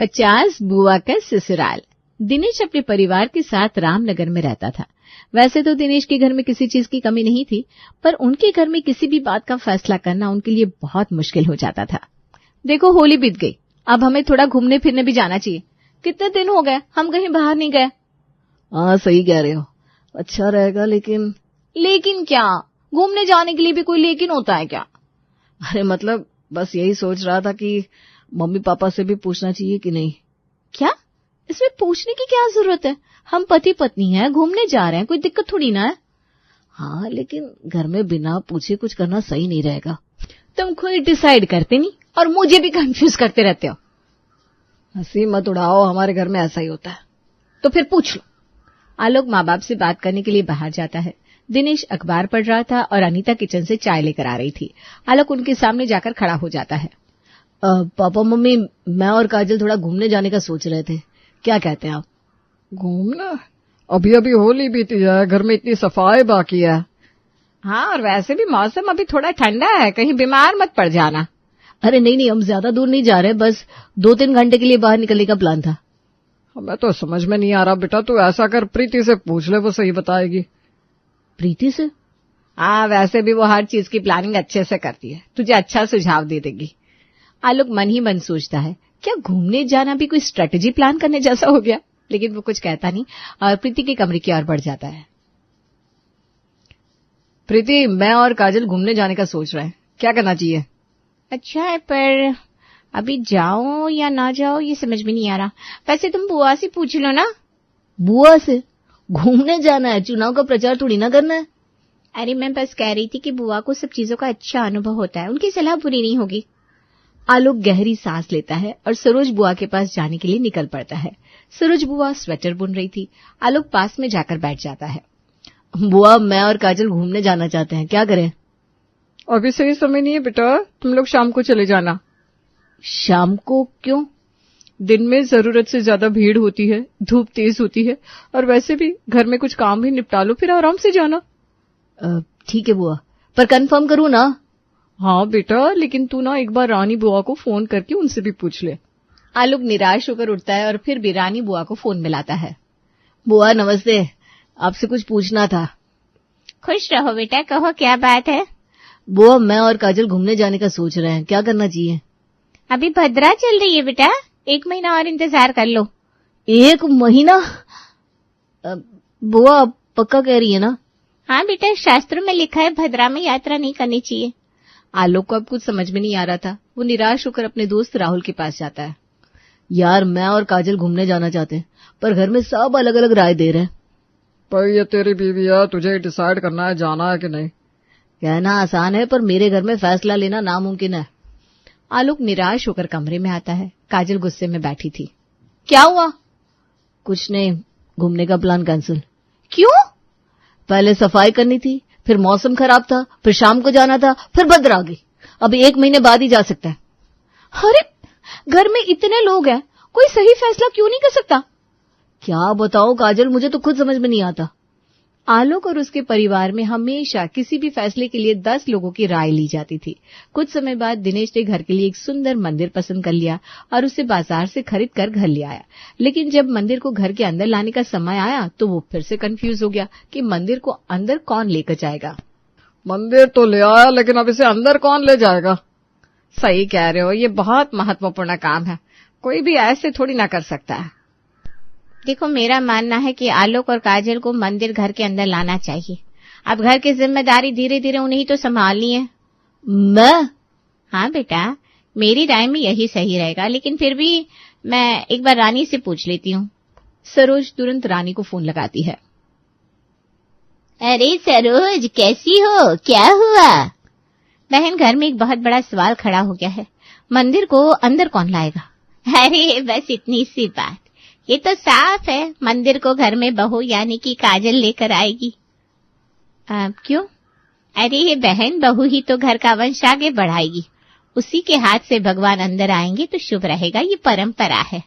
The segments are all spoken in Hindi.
50 बुआ का ससुराल। दिनेश अपने परिवार के साथ रामनगर में रहता था। वैसे तो दिनेश के घर में किसी चीज की कमी नहीं थी, पर उनके घर में किसी भी बात का फैसला करना उनके लिए बहुत मुश्किल हो जाता था। देखो, होली बीत गई, अब हमें थोड़ा घूमने फिरने भी जाना चाहिए। कितने दिन हो गए हम कहीं बाहर नहीं गए। हाँ, सही कह रहे हो, अच्छा रहेगा, लेकिन क्या? घूमने जाने के लिए भी कोई लेकिन होता है क्या? अरे मतलब बस यही सोच रहा था कि मम्मी पापा से भी पूछना चाहिए कि नहीं। क्या? इसमें पूछने की क्या जरूरत है? हम पति पत्नी हैं, घूमने जा रहे हैं, कोई दिक्कत थोड़ी ना है। हाँ, लेकिन घर में बिना पूछे कुछ करना सही नहीं रहेगा। तुम खुद डिसाइड करते नहीं और मुझे भी कंफ्यूज करते रहते हो। हंसी मत उड़ाओ, हमारे घर में ऐसा ही होता है। तो फिर पूछ लो। आलोक माँ बाप से बात करने के लिए बाहर जाता है। दिनेश अखबार पढ़ रहा था और अनीता किचन से चाय लेकर आ रही थी। आलोक उनके सामने जाकर खड़ा हो जाता है। पापा मम्मी, मैं और काजल थोड़ा घूमने जाने का सोच रहे थे, क्या कहते हैं आप? घूमना? अभी अभी होली बीती है, घर में इतनी सफाई बाकी है। हाँ, और वैसे भी मौसम अभी थोड़ा ठंडा है, कहीं बीमार मत पड़ जाना। अरे नहीं, हम ज्यादा दूर नहीं जा रहे, बस 2-3 घंटे के लिए बाहर निकलने का प्लान था। हमें तो समझ में नहीं आ रहा बेटा, तू ऐसा कर, प्रीति से पूछ ले, वो सही बताएगी। प्रीति से? हाँ, वैसे भी वो हर चीज की प्लानिंग अच्छे से करती है, तुझे अच्छा सुझाव दे देगी। आलोक मन ही मन सोचता है, क्या घूमने जाना भी कोई स्ट्रेटेजी प्लान करने जैसा हो गया? लेकिन वो कुछ कहता नहीं और प्रीति के कमरे की ओर बढ़ जाता है। प्रीति, मैं और काजल घूमने जाने का सोच रहे हैं, क्या करना चाहिए? अच्छा है, पर अभी जाओ या ना जाओ ये समझ में नहीं आ रहा। वैसे तुम बुआ से पूछ लो ना। बुआ से? घूमने जाना है, चुनाव का प्रचार थोड़ी ना करना है। अरे मैं बस कह रही थी कि बुआ को सब चीजों का अच्छा अनुभव होता है, उनकी सलाह बुरी नहीं होगी। आलोक गहरी सांस लेता है और सरोज बुआ के पास जाने के लिए निकल पड़ता है। सरोज बुआ स्वेटर बुन रही थी। आलोक पास में जाकर बैठ जाता है। बुआ, मैं और काजल घूमने जाना चाहते हैं, क्या करें? अभी सही समय नहीं है बेटा, तुम लोग शाम को चले जाना। शाम को? क्यों? दिन में जरूरत से ज्यादा भीड़ होती है, धूप तेज होती है, और वैसे भी घर में कुछ काम भी निपटा लो, फिर आराम से जाना। ठीक है बुआ, पर कंफर्म करूँ ना? हाँ बेटा, लेकिन तू ना एक बार रानी बुआ को फोन करके उनसे भी पूछ ले। आलोक निराश होकर उठता है और फिर भी रानी बुआ को फोन मिलाता है। बुआ नमस्ते, आपसे कुछ पूछना था। खुश रहो बेटा, कहो क्या बात है। बुआ, मैं और काजल घूमने जाने का सोच रहे हैं, क्या करना चाहिए? अभी भद्रा चल रही है बेटा, 1 महीना और इंतजार कर लो। 1 महीना? बुआ पक्का कह रही है ना? हाँ बेटा, शास्त्रों में लिखा है भद्रा में यात्रा नहीं करनी चाहिए। आलोक को अब कुछ समझ में नहीं आ रहा था। वो निराश होकर अपने दोस्त राहुल के पास जाता है। यार, मैं और काजल घूमने जाना चाहते हैं, पर घर में सब अलग अलग राय दे रहे हैं। पर ये तेरी बीवी है, तुझे डिसाइड करना है जाना है कि नहीं। कहना आसान है, पर मेरे घर में फैसला लेना नामुमकिन है। आलोक निराश होकर कमरे में आता है। काजल गुस्से में बैठी थी। क्या हुआ? कुछ नहीं, घूमने का प्लान कैंसिल। क्यों? पहले सफाई करनी थी, फिर मौसम खराब था, फिर शाम को जाना था, फिर भद्र आ गई। अब 1 महीने बाद ही जा सकता है। अरे घर में इतने लोग हैं, कोई सही फैसला क्यों नहीं कर सकता? क्या बताऊं काजल, मुझे तो खुद समझ में नहीं आता। आलोक और उसके परिवार में हमेशा किसी भी फैसले के लिए 10 लोगों की राय ली जाती थी। कुछ समय बाद दिनेश ने घर के लिए एक सुंदर मंदिर पसंद कर लिया और उसे बाजार से खरीद कर घर ले आया। लेकिन जब मंदिर को घर के अंदर लाने का समय आया तो वो फिर से कंफ्यूज हो गया कि मंदिर को अंदर कौन लेकर जाएगा। मंदिर तो ले आया, लेकिन अब इसे अंदर कौन ले जाएगा? सही कह रहे हो, ये बहुत महत्वपूर्ण काम है, कोई भी ऐसे थोड़ी ना कर सकता है। देखो, मेरा मानना है कि आलोक और काजल को मंदिर घर के अंदर लाना चाहिए। अब घर की जिम्मेदारी धीरे धीरे उन्हें ही तो संभालनी है। मैं? हाँ बेटा, मेरी राय में यही सही रहेगा, लेकिन फिर भी मैं एक बार रानी से पूछ लेती हूँ। सरोज तुरंत रानी को फोन लगाती है। अरे सरोज, कैसी हो, क्या हुआ? बहन, घर में एक बहुत बड़ा सवाल खड़ा हो गया है, मंदिर को अंदर कौन लाएगा? अरे बस इतनी सी बात, ये तो साफ है, मंदिर को घर में बहू यानी कि काजल लेकर आएगी। क्यों? अरे ये बहन, बहू ही तो घर का वंश आगे बढ़ाएगी, उसी के हाथ से भगवान अंदर आएंगे तो शुभ रहेगा, ये परंपरा है।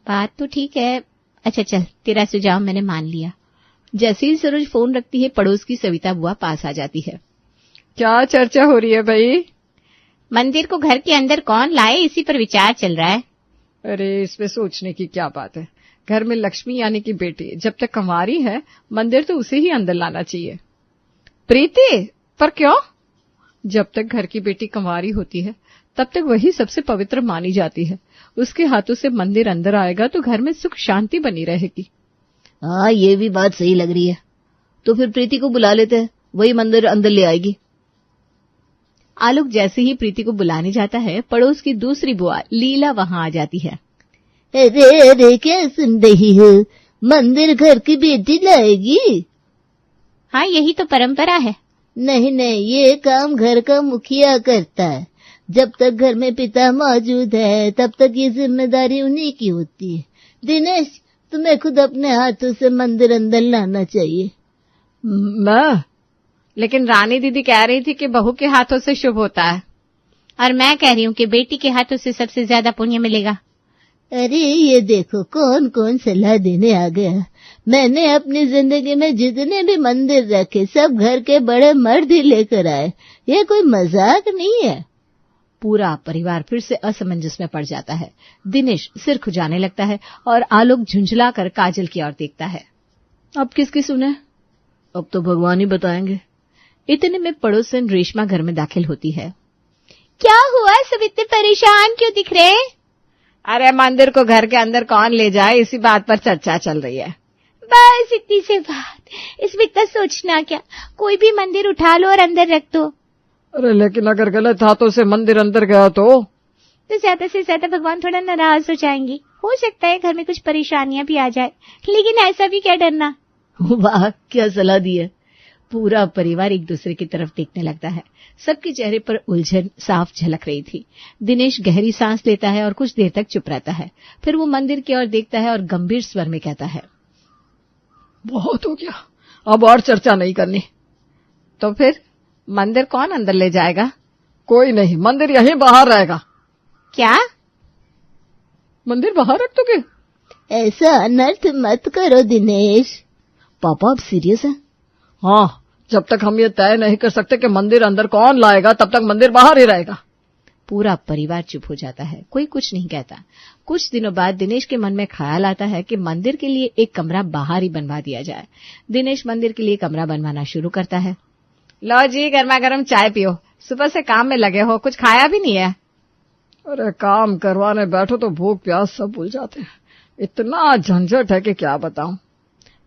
बात तो ठीक है, अच्छा चल, तेरा सुझाव मैंने मान लिया। जैसे ही सरोज फोन रखती है, पड़ोस की सविता बुआ पास आ जाती है। क्या चर्चा हो रही है भाई? मंदिर को घर के अंदर कौन लाए, इसी पर विचार चल रहा है। अरे इसमें सोचने की क्या बात है। घर में लक्ष्मी यानी कि बेटी जब तक कंवारी है, मंदिर तो उसे ही अंदर लाना चाहिए। प्रीति, पर क्यों? जब तक घर की बेटी कंवारी होती है तब तक वही सबसे पवित्र मानी जाती है। उसके हाथों से मंदिर अंदर आएगा तो घर में सुख शांति बनी रहेगी। हाँ, ये भी बात सही लग रही है। तो फिर प्रीति को बुला लेते हैं, वही मंदिर अंदर ले आएगी। आलोक जैसे ही प्रीति को बुलाने जाता है, पड़ोस की दूसरी बुआ लीला वहां आ जाती है। अरे अरे, क्या सुन रही हो? मंदिर घर की बेटी लाएगी? हाँ, यही तो परंपरा है। नहीं नहीं, ये काम घर का मुखिया करता है। जब तक घर में पिता मौजूद है तब तक ये जिम्मेदारी उन्हीं की होती है। दिनेश, तुम्हें खुद अपने हाथों से मंदिर अंदर लाना चाहिए। मैं? लेकिन रानी दीदी कह रही थी कि बहू के हाथों से शुभ होता है। और मैं कह रही हूँ कि बेटी के हाथों से सबसे ज्यादा पुण्य मिलेगा। अरे ये देखो, कौन कौन सलाह देने आ गया। मैंने अपनी जिंदगी में जितने भी मंदिर रखे सब घर के बड़े मर्द ही लेकर आए। ये कोई मजाक नहीं है। पूरा परिवार फिर से असमंजस में पड़ जाता है। दिनेश सिर खुजाने लगता है और आलोक झुंझलाकर काजल की ओर देखता है। अब किसकी सुने? अब तो भगवान ही बताएंगे। इतने में पड़ोसन रेशमा घर में दाखिल होती है। क्या हुआ, सब इतने परेशान क्यों दिख रहे? अरे मंदिर को घर के अंदर कौन ले जाए, इसी बात पर चर्चा चल रही है। बस इतनी सी बात, इसमें इतना सोचना क्या? कोई भी मंदिर उठा लो और अंदर रख दो। अरे लेकिन अगर गलत हाथों से मंदिर अंदर गया तो ज्यादा से ज्यादा भगवान थोड़ा नाराज हो जाएंगे। हो सकता है घर में कुछ परेशानियां भी आ जाए, लेकिन ऐसा भी क्या डरना। वाह, क्या सलाह दी है। पूरा परिवार एक दूसरे की तरफ देखने लगता है। सबके चेहरे पर उलझन साफ झलक रही थी। दिनेश गहरी सांस लेता है और कुछ देर तक चुप रहता है। फिर वो मंदिर की ओर देखता है और गंभीर स्वर में कहता है, बहुत हो गया, अब और चर्चा नहीं करनी। तो फिर मंदिर कौन अंदर ले जाएगा? कोई नहीं, मंदिर यहीं बाहर रहेगा। क्या? मंदिर बाहर रख दोगे? ऐसा अनर्थ मत करो दिनेश। पापा, आप सीरियस हैं? हाँ, जब तक हम ये तय नहीं कर सकते कि मंदिर अंदर कौन लाएगा तब तक मंदिर बाहर ही रहेगा। पूरा परिवार चुप हो जाता है, कोई कुछ नहीं कहता। कुछ दिनों बाद दिनेश के मन में ख्याल आता है कि मंदिर के लिए एक कमरा बाहर ही बनवा दिया जाए। दिनेश मंदिर के लिए कमरा बनवाना शुरू करता है। लो जी, गर्मा गर्म चाय पियो, सुबह से काम में लगे हो, कुछ खाया भी नहीं है। अरे काम करवाने बैठो तो भूख प्यास सब भूल जाते हैं। इतना झंझट है कि क्या बताऊं।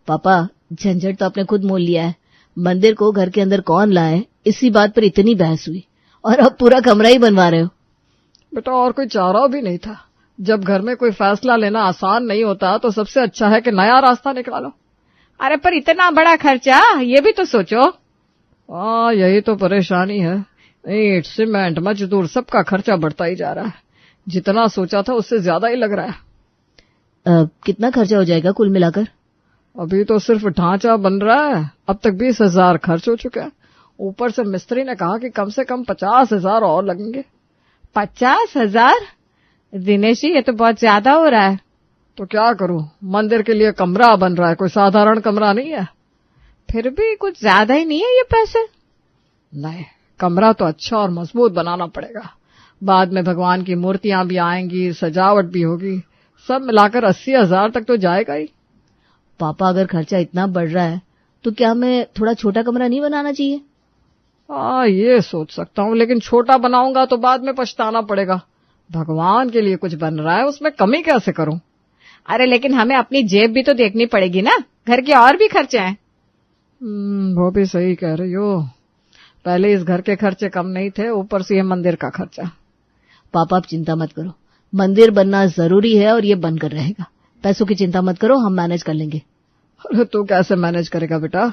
पापा, झंझट तो आपने खुद मोल लिया है। मंदिर को घर के अंदर कौन लाए, इसी बात पर इतनी बहस हुई और अब पूरा कमरा ही बनवा रहे हो। बेटा, और कोई चारा भी नहीं था। जब घर में कोई फैसला लेना आसान नहीं होता तो सबसे अच्छा है कि नया रास्ता निकालो। अरे पर इतना बड़ा खर्चा, ये भी तो सोचो। हाँ, यही तो परेशानी है। ईंट, सीमेंट, मजदूर, सबका खर्चा बढ़ता ही जा रहा है। जितना सोचा था उससे ज्यादा ही लग रहा है। कितना खर्चा हो जाएगा कुल मिलाकर? अभी तो सिर्फ ढांचा बन रहा है, अब तक 20,000 खर्च हो चुके हैं। ऊपर से मिस्त्री ने कहा कि कम से कम 50,000 और लगेंगे। 50,000? दिनेश जी, ये तो बहुत ज्यादा हो रहा है। तो क्या करूं, मंदिर के लिए कमरा बन रहा है, कोई साधारण कमरा नहीं है। फिर भी कुछ ज्यादा ही नहीं है ये पैसे? नहीं, कमरा तो अच्छा और मजबूत बनाना पड़ेगा। बाद में भगवान की मूर्तियां भी आएंगी, सजावट भी होगी, सब मिलाकर 80,000 तक तो जाएगा ही। पापा, अगर खर्चा इतना बढ़ रहा है तो क्या हमें थोड़ा छोटा कमरा नहीं बनाना चाहिए? हाँ, ये सोच सकता हूँ, लेकिन छोटा बनाऊंगा तो बाद में पछताना पड़ेगा। भगवान के लिए कुछ बन रहा है, उसमें कमी कैसे करूं? अरे लेकिन हमें अपनी जेब भी तो देखनी पड़ेगी ना, घर के और भी खर्चे हैं। वो भी सही कह रही हो। पहले इस घर के खर्चे कम नहीं थे, ऊपर से ये मंदिर का खर्चा। पापा, आप चिंता मत करो, मंदिर बनना जरूरी है और ये बनकर रहेगा। पैसों की चिंता मत करो, हम मैनेज कर लेंगे। अरे तू कैसे मैनेज करेगा बेटा?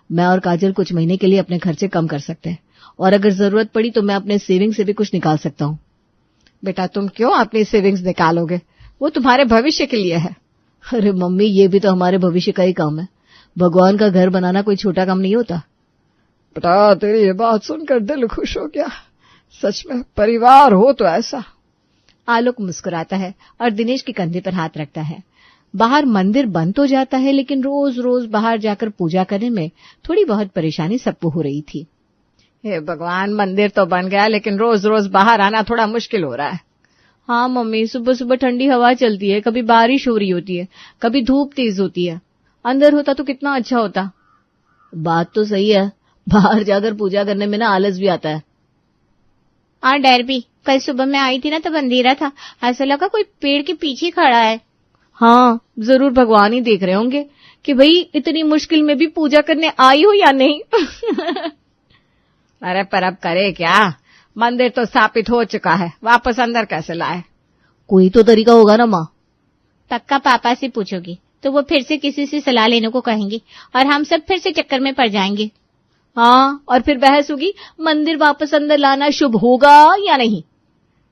मैं और काजल कुछ महीने के लिए अपने खर्चे कम कर सकते हैं और अगर जरूरत पड़ी तो मैं अपने सेविंग से भी कुछ निकाल सकता हूँ। बेटा, तुम क्यों अपनी सेविंग्स निकालोगे? वो तुम्हारे भविष्य के लिए है। अरे मम्मी, ये भी तो हमारे भविष्य का ही काम है। भगवान का घर बनाना कोई छोटा काम नहीं होता। बेटा, तेरी ये बात सुनकर दिल खुश हो गया। सच में परिवार हो तो ऐसा। आलोक मुस्कुराता है और दिनेश के कंधे पर हाथ रखता है। बाहर मंदिर बन तो जाता है, लेकिन रोज रोज बाहर जाकर पूजा करने में थोड़ी बहुत परेशानी सबको हो रही थी। हे भगवान, मंदिर तो बन गया, लेकिन रोज रोज बाहर आना थोड़ा मुश्किल हो रहा है। हाँ मम्मी, सुबह सुबह ठंडी हवा चलती है, कभी बारिश हो रही होती है, कभी धूप तेज होती है। अंदर होता तो कितना अच्छा होता। बात तो सही है, बाहर जाकर पूजा करने में ना आलस भी आता है। और डर भी। कल सुबह मैं आई थी ना तब अंधेरा था, ऐसा लगा कोई पेड़ के पीछे खड़ा है। हाँ, जरूर भगवान ही देख रहे होंगे कि भाई इतनी मुश्किल में भी पूजा करने आई हो या नहीं। अरे पर अब करे क्या, मंदिर तो स्थापित हो चुका है, वापस अंदर कैसे लाए? कोई तो तरीका होगा ना माँ। पक्का पापा से पूछोगी तो वो फिर से किसी से सलाह लेने को कहेंगे और हम सब फिर से चक्कर में पड़ जाएंगे। हाँ, और फिर बहस होगी मंदिर वापस अंदर लाना शुभ होगा या नहीं।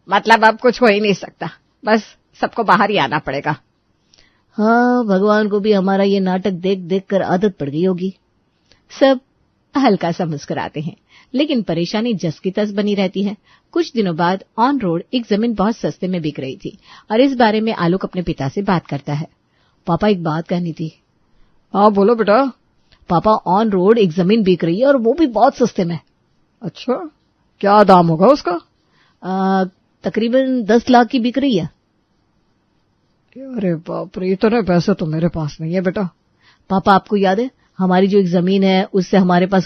मतलब अब कुछ हो ही नहीं सकता, बस सबको बाहर ही आना पड़ेगा। हाँ, भगवान को भी हमारा ये नाटक देख देख कर आदत पड़ गई होगी। सब हल्का सा मुस्कुराते हैं, लेकिन परेशानी जस की तस बनी रहती है। कुछ दिनों बाद ऑन रोड एक जमीन बहुत सस्ते में बिक रही थी और इस बारे में आलोक अपने पिता से बात करता है। पापा, एक बात कहनी थी। हाँ बोलो बेटा। पापा, ऑन रोड एक जमीन बिक रही है और वो भी बहुत सस्ते में। अच्छा, क्या दाम होगा उसका? तकरीबन 10 लाख की बिक रही है। अरे बाप रे, इतने पैसे तो मेरे पास नहीं है बेटा। पापा, आपको याद है हमारी जो एक जमीन है उससे हमारे पास